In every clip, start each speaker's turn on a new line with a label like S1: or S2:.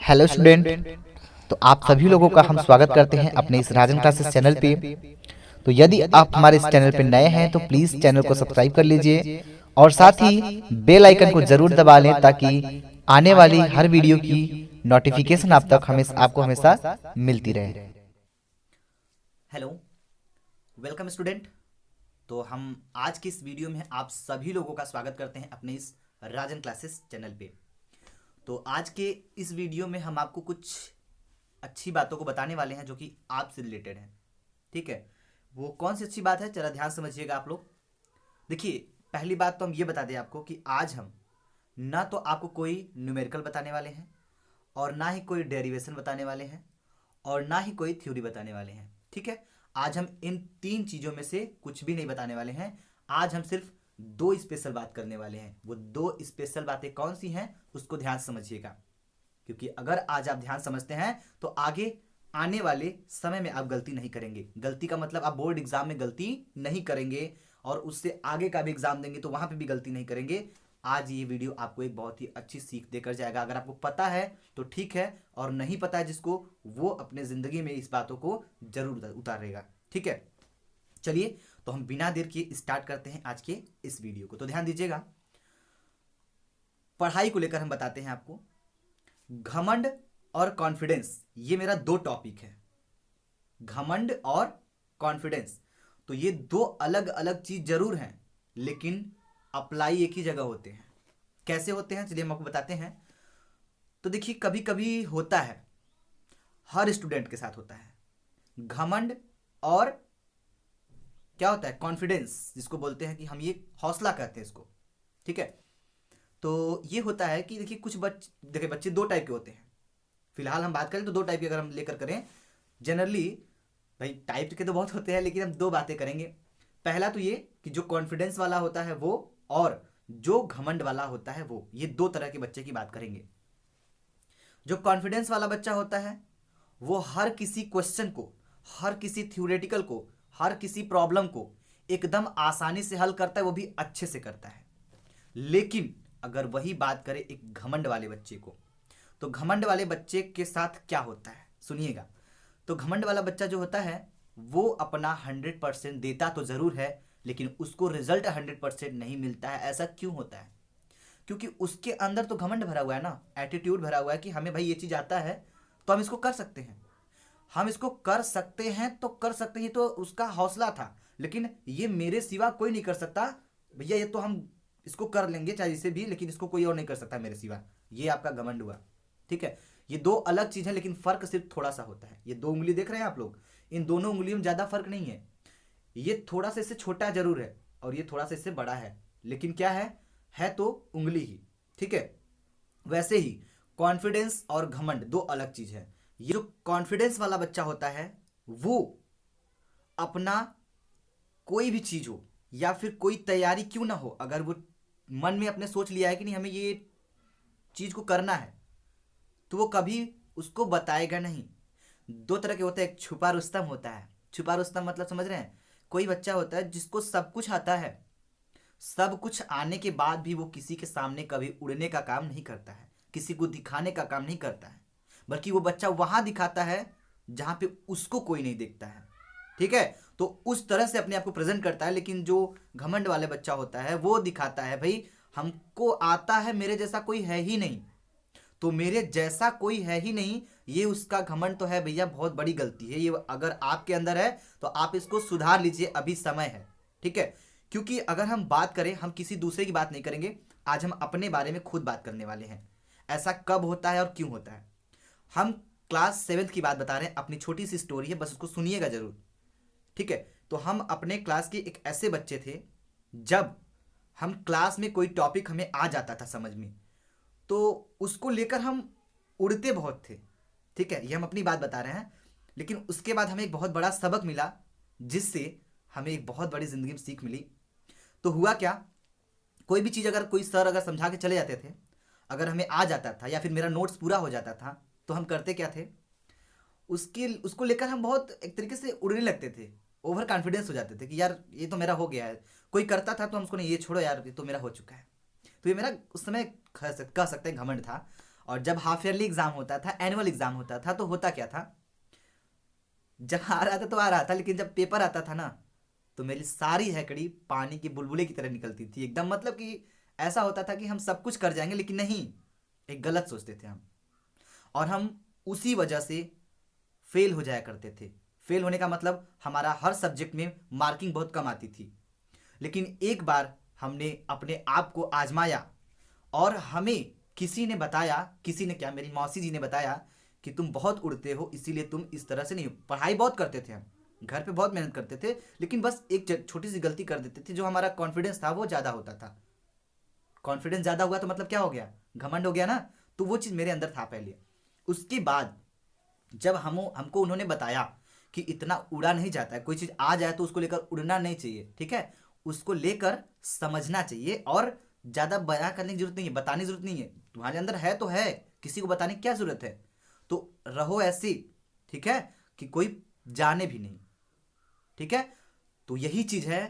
S1: Hello student. तो आप सभी लोगों का हम स्वागत करते हैं अपने इस राजन क्लासेस चैनल पे। तो यदि आप हमारे इस चैनल पे नए हैं तो प्लीज़ चैनल को सब्सक्राइब कर लीजिए और साथ ही बेल आइकन को ज़रूर दबा लें ताकि आने वाली हर वीडियो की नोटिफिकेशन आपको हमेशा मिलती रहे।
S2: Hello, welcome student. तो हम आज की इस वीडियो में आप सभी लोगों का स्वागत करते हैं अपने इस राजन क्लासेस चैनल पे। तो आज के इस वीडियो में हम आपको कुछ अच्छी बातों को बताने वाले हैं जो कि आपसे रिलेटेड हैं। ठीक है, वो कौन सी अच्छी बात है जरा ध्यान समझिएगा आप लोग। देखिए, पहली बात तो हम ये बता दें आपको कि आज हम ना तो आपको कोई न्यूमेरिकल बताने वाले हैं और ना ही कोई डेरिवेशन बताने वाले हैं और ना ही कोई थ्योरी बताने वाले हैं। ठीक है, आज हम इन तीन चीज़ों में से कुछ भी नहीं बताने वाले हैं। आज हम सिर्फ दो स्पेशल बात करने वाले हैं। वो दो स्पेशल बातें कौन सी हैं उसको ध्यान से समझिएगा, क्योंकि अगर आज आप ध्यान समझते हैं तो आगे आने वाले समय में आप गलती नहीं करेंगे। गलती का मतलब आप बोर्ड एग्जाम में गलती नहीं करेंगे और उससे आगे का भी एग्जाम देंगे तो वहां पे भी गलती नहीं करेंगे। आज ये वीडियो आपको एक बहुत ही अच्छी सीख देकर जाएगा। अगर आपको पता है तो ठीक है, और नहीं पता है जिसको, वो अपने जिंदगी में इस बातों को जरूर उतारेगा। ठीक है, चलिए तो हम बिना देर किए स्टार्ट करते हैं आज के इस वीडियो को। तो ध्यान दीजिएगा, पढ़ाई को लेकर हम बताते हैं आपको। घमंड और कॉन्फिडेंस, ये मेरा दो टॉपिक है। घमंड और कॉन्फिडेंस, तो ये दो अलग अलग चीज जरूर हैं लेकिन अप्लाई एक ही जगह होते हैं। कैसे होते हैं चलिए हम आपको बताते हैं। तो देखिए, कभी कभी होता है, हर स्टूडेंट के साथ होता है, घमंड और क्या होता है, कॉन्फिडेंस, जिसको बोलते हैं कि हम ये हौसला कहते हैं इसको। ठीक है, तो ये होता है कि देखिए कुछ देखिए बच्चे दो टाइप के होते हैं। फिलहाल हम बात करें तो दो टाइप की अगर हम लेकर करें जनरली, भाई टाइप के तो बहुत होते हैं लेकिन हम दो बातें करेंगे। पहला तो ये कि जो कॉन्फिडेंस वाला होता है वो, और जो घमंड वाला होता है वो, ये दो तरह के बच्चे की बात करेंगे। जो कॉन्फिडेंस वाला बच्चा होता है वो हर किसी क्वेश्चन को, हर किसी थ्योरेटिकल को, हर किसी प्रॉब्लम को एकदम आसानी से हल करता है, वो भी अच्छे से करता है। लेकिन अगर वही बात करें एक घमंड वाले बच्चे को, तो घमंड वाले बच्चे के साथ क्या होता है सुनिएगा। तो घमंड वाला बच्चा जो होता है वो अपना 100% देता तो जरूर है लेकिन उसको रिजल्ट 100% नहीं मिलता है। ऐसा क्यों होता है? क्योंकि उसके अंदर तो घमंड भरा हुआ है ना, एटीट्यूड भरा हुआ है कि हमें भाई ये चीज आता है तो हम इसको कर सकते हैं, हम इसको कर सकते हैं तो कर सकते हैं, तो उसका हौसला था। लेकिन ये मेरे सिवा कोई नहीं कर सकता भैया, ये तो हम इसको कर लेंगे चाहे जिसे भी, लेकिन इसको कोई और नहीं कर सकता मेरे सिवा। ये आपका घमंड हुआ। ठीक है, ये दो अलग चीज है लेकिन फर्क सिर्फ थोड़ा सा होता है। ये दो उंगली देख रहे हैं आप लोग, इन दोनों उंगलियों में ज्यादा फर्क नहीं है। ये थोड़ा सा इससे छोटा जरूर है और ये थोड़ा सा इससे बड़ा है, लेकिन क्या है तो उंगली ही। ठीक है, वैसे ही कॉन्फिडेंस और घमंड दो अलग चीज है। ये जो कॉन्फिडेंस वाला बच्चा होता है वो अपना कोई भी चीज हो या फिर कोई तैयारी क्यों ना हो, अगर वो मन में अपने सोच लिया है कि नहीं हमें ये चीज को करना है, तो वो कभी उसको बताएगा नहीं। दो तरह के होते हैं, एक छुपा रुस्तम होता है। छुपा रुस्तम मतलब समझ रहे हैं? कोई बच्चा होता है जिसको सब कुछ आता है, सब कुछ आने के बाद भी वो किसी के सामने कभी उड़ने का काम नहीं करता है, किसी को दिखाने का काम नहीं करता है, बल्कि वो बच्चा वहां दिखाता है जहां पे उसको कोई नहीं देखता है। ठीक है, तो उस तरह से अपने आप को प्रेजेंट करता है। लेकिन जो घमंड वाले बच्चा होता है वो दिखाता है भाई हमको आता है, मेरे जैसा कोई है ही नहीं, तो मेरे जैसा कोई है ही नहीं। ये उसका घमंड तो है भैया, बहुत बड़ी गलती है ये। अगर आपके अंदर है तो आप इसको सुधार लीजिए, अभी समय है। ठीक है, क्योंकि अगर हम बात करें, हम किसी दूसरे की बात नहीं करेंगे, आज हम अपने बारे में खुद बात करने वाले हैं। ऐसा कब होता है और क्यों होता है। हम क्लास 7th की बात बता रहे हैं, अपनी छोटी सी स्टोरी है, बस उसको सुनिएगा जरूर। ठीक है, तो हम अपने क्लास के एक ऐसे बच्चे थे, जब हम क्लास में कोई टॉपिक हमें आ जाता था समझ में, तो उसको लेकर हम उड़ते बहुत थे। ठीक है, ये हम अपनी बात बता रहे हैं। लेकिन उसके बाद हमें एक बहुत बड़ा सबक मिला, जिससे हमें एक बहुत बड़ी जिंदगी में सीख मिली। तो हुआ क्या, कोई भी चीज़ अगर कोई सर अगर समझा के चले जाते थे, अगर हमें आ जाता था या फिर मेरा नोट्स पूरा हो जाता था, तो हम करते क्या थे, उसके उसको लेकर हम बहुत एक तरीके से उड़ने लगते थे, ओवर कॉन्फिडेंस हो जाते थे कि यार ये तो मेरा हो गया है। कोई करता था तो हम उसको नहीं, ये छोड़ो यार ये तो मेरा हो चुका है। तो ये मेरा उस समय कह सकते हैं घमंड था। और जब हाफ ईयरली एग्जाम होता था, एनुअल एग्जाम होता था, तो होता क्या था, जब आ रहा था तो आ रहा था, लेकिन जब पेपर आता था ना तो मेरी सारी हैकड़ी पानी की बुलबुले की तरह निकलती थी एकदम। मतलब कि ऐसा होता था कि हम सब कुछ कर जाएंगे, लेकिन नहीं, एक गलत सोचते थे हम, और हम उसी वजह से फेल हो जाया करते थे। फेल होने का मतलब हमारा हर सब्जेक्ट में मार्किंग बहुत कम आती थी। लेकिन एक बार हमने अपने आप को आजमाया और हमें किसी ने बताया, किसी ने क्या, मेरी मौसी जी ने बताया कि तुम बहुत उड़ते हो, इसीलिए तुम इस तरह से नहीं हो। पढ़ाई बहुत करते थे हम, घर पे बहुत मेहनत करते थे, लेकिन बस एक छोटी सी गलती कर देते थे, जो हमारा कॉन्फिडेंस था वो ज़्यादा होता था। कॉन्फिडेंस ज़्यादा हुआ तो मतलब क्या हो गया, घमंड हो गया ना। तो वो चीज़ मेरे अंदर था पहले। उसके बाद जब हमको उन्होंने बताया कि इतना उड़ा नहीं जाता है, कोई चीज़ आ जाए तो उसको लेकर उड़ना नहीं चाहिए, ठीक है, उसको लेकर समझना चाहिए, और ज़्यादा बयां करने की जरूरत नहीं है, बताने की जरूरत नहीं है। तुम्हारे अंदर है तो है, किसी को बताने की क्या जरूरत है। तो रहो ऐसी, ठीक है, कि कोई जाने भी नहीं, ठीक है। तो यही चीज़ है,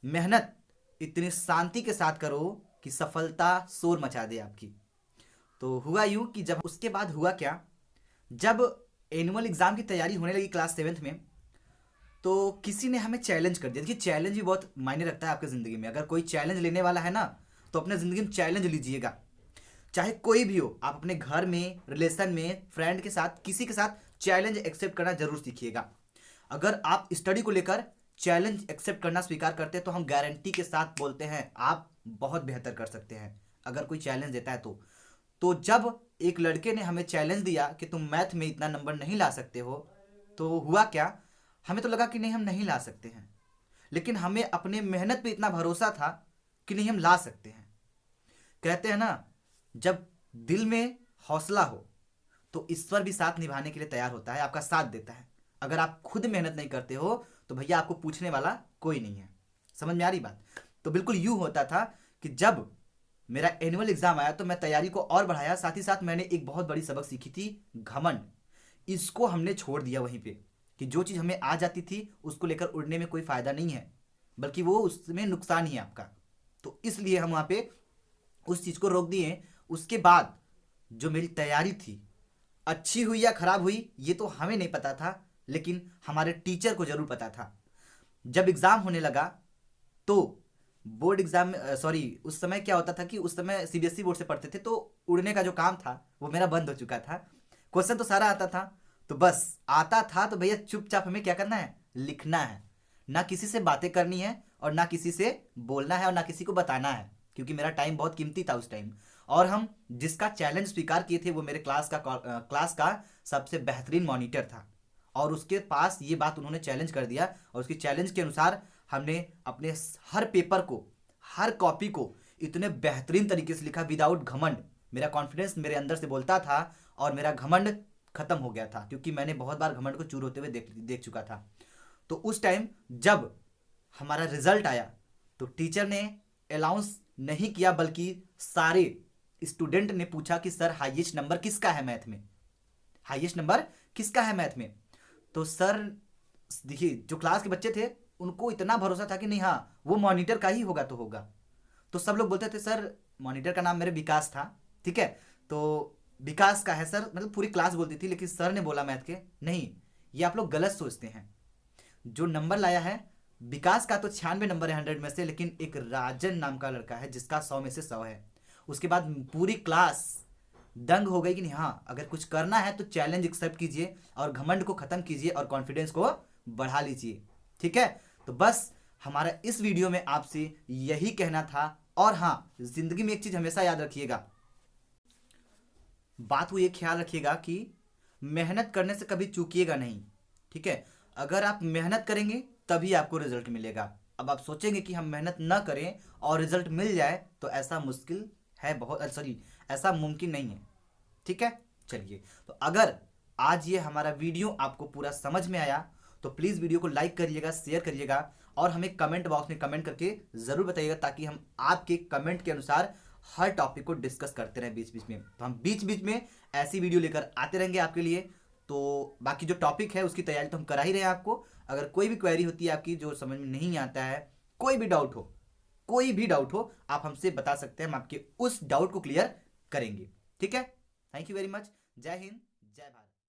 S2: मेहनत इतनी शांति के साथ करो कि सफलता शोर मचा दे आपकी। तो हुआ यूं कि जब उसके बाद हुआ क्या, जब एनुअल एग्जाम की तैयारी होने लगी क्लास 7th में, तो किसी ने हमें चैलेंज कर दिया। देखिए, चैलेंज भी बहुत मायने रखता है आपकी ज़िंदगी में। अगर कोई चैलेंज लेने वाला है ना, तो अपने ज़िंदगी में चैलेंज लीजिएगा, चाहे कोई भी हो। आप अपने घर में, रिलेशन में, फ्रेंड के साथ, किसी के साथ चैलेंज एक्सेप्ट करना जरूर सीखिएगा। अगर आप स्टडी को लेकर चैलेंज एक्सेप्ट करना स्वीकार करते हैं तो हम गारंटी के साथ बोलते हैं आप बहुत बेहतर कर सकते हैं, अगर कोई चैलेंज देता है तो जब एक लड़के ने हमें चैलेंज दिया कि तुम मैथ में इतना नंबर नहीं ला सकते हो, तो हुआ क्या, हमें तो लगा कि नहीं, हम नहीं ला सकते हैं, लेकिन हमें अपने मेहनत पे इतना भरोसा था कि नहीं, हम ला सकते हैं। कहते हैं ना, जब दिल में हौसला हो तो ईश्वर भी साथ निभाने के लिए तैयार होता है, आपका साथ देता है। अगर आप खुद मेहनत नहीं करते हो तो भैया आपको पूछने वाला कोई नहीं है। समझ में आ रही बात। तो बिल्कुल यूं होता था कि जब मेरा एनुअल एग्जाम आया तो मैं तैयारी को और बढ़ाया, साथ ही साथ मैंने एक बहुत बड़ी सबक सीखी थी, घमंड। इसको हमने छोड़ दिया वहीं पे, कि जो चीज़ हमें आ जाती थी उसको लेकर उड़ने में कोई फायदा नहीं है, बल्कि वो उसमें नुकसान ही है आपका। तो इसलिए हम वहाँ पे उस चीज़ को रोक दिए। उसके बाद जो मेरी तैयारी थी, अच्छी हुई या खराब हुई ये तो हमें नहीं पता था, लेकिन हमारे टीचर को जरूर पता था। जब एग्ज़ाम होने लगा तो बोर्ड एग्जाम में, सॉरी, उस समय क्या होता था कि उस समय सीबीएसई बोर्ड से पढ़ते थे, तो उड़ने का जो काम था वो मेरा बंद हो चुका था। क्वेश्चन तो सारा आता था, तो बस आता था तो भैया चुपचाप हमें क्या करना है, लिखना है। ना किसी से बातें करनी है, और ना किसी से बोलना है, और ना किसी को बताना है, क्योंकि मेरा टाइम बहुत कीमती था उस टाइम। और हम जिसका चैलेंज स्वीकार किए थे वो मेरे क्लास का सबसे बेहतरीन मॉनिटर था, और उसके पास ये बात उन्होंने चैलेंज कर दिया, और उसके चैलेंज के अनुसार हमने अपने हर पेपर को, हर कॉपी को इतने बेहतरीन तरीके से लिखा, विदाउट घमंड। मेरा कॉन्फिडेंस मेरे अंदर से बोलता था और मेरा घमंड खत्म हो गया था, क्योंकि मैंने बहुत बार घमंड को चूर होते हुए देख चुका था। तो उस टाइम जब हमारा रिजल्ट आया तो टीचर ने अलाउंस नहीं किया, बल्कि सारे स्टूडेंट ने पूछा कि सर हाईएस्ट नंबर किसका है मैथ में, हाईएस्ट नंबर किसका है मैथ में। तो सर, देखिए, जो क्लास के बच्चे थे उनको इतना भरोसा था कि नहीं, हाँ, वो मॉनिटर का ही होगा तो होगा। तो सब लोग बोलते थे सर, मॉनिटर का नाम मेरे विकास था, ठीक है, तो विकास का है सर, मतलब पूरी क्लास बोलती थी। लेकिन सर ने बोला मैथ के, नहीं, ये आप लोग गलत सोचते हैं। जो नंबर लाया है विकास का तो 96 नंबर है 100 में से, लेकिन एक राजन नाम का लड़का है जिसका 100 में से 100 है। उसके बाद पूरी क्लास दंग हो गई कि नहीं, हाँ, अगर कुछ करना है तो चैलेंज एक्सेप्ट कीजिए, और घमंड को खत्म कीजिए, और कॉन्फिडेंस को बढ़ा लीजिए, ठीक है। तो बस हमारा इस वीडियो में आपसे यही कहना था। और हाँ, जिंदगी में एक चीज हमेशा याद रखिएगा, बात वो ये ख्याल रखिएगा कि मेहनत करने से कभी चूकिएगा नहीं, ठीक है। अगर आप मेहनत करेंगे तभी आपको रिजल्ट मिलेगा। अब आप सोचेंगे कि हम मेहनत ना करें और रिजल्ट मिल जाए, तो ऐसा मुश्किल है, बहुत, सॉरी, ऐसा मुमकिन नहीं है, ठीक है। चलिए, तो अगर आज ये हमारा वीडियो आपको पूरा समझ में आया तो प्लीज़ वीडियो को लाइक करिएगा, शेयर करिएगा, और हमें कमेंट बॉक्स में कमेंट करके ज़रूर बताइएगा, ताकि हम आपके कमेंट के अनुसार हर टॉपिक को डिस्कस करते रहें बीच बीच में। तो हम बीच बीच में ऐसी वीडियो लेकर आते रहेंगे आपके लिए। तो बाकी जो टॉपिक है उसकी तैयारी तो हम करा ही रहे हैं आपको। अगर कोई भी क्वेरी होती है आपकी जो समझ में नहीं आता है, कोई भी डाउट हो, आप हमसे बता सकते हैं, हम आपके उस डाउट को क्लियर करेंगे, ठीक है, थैंक यू वेरी मच। जय हिंद, जय भारत।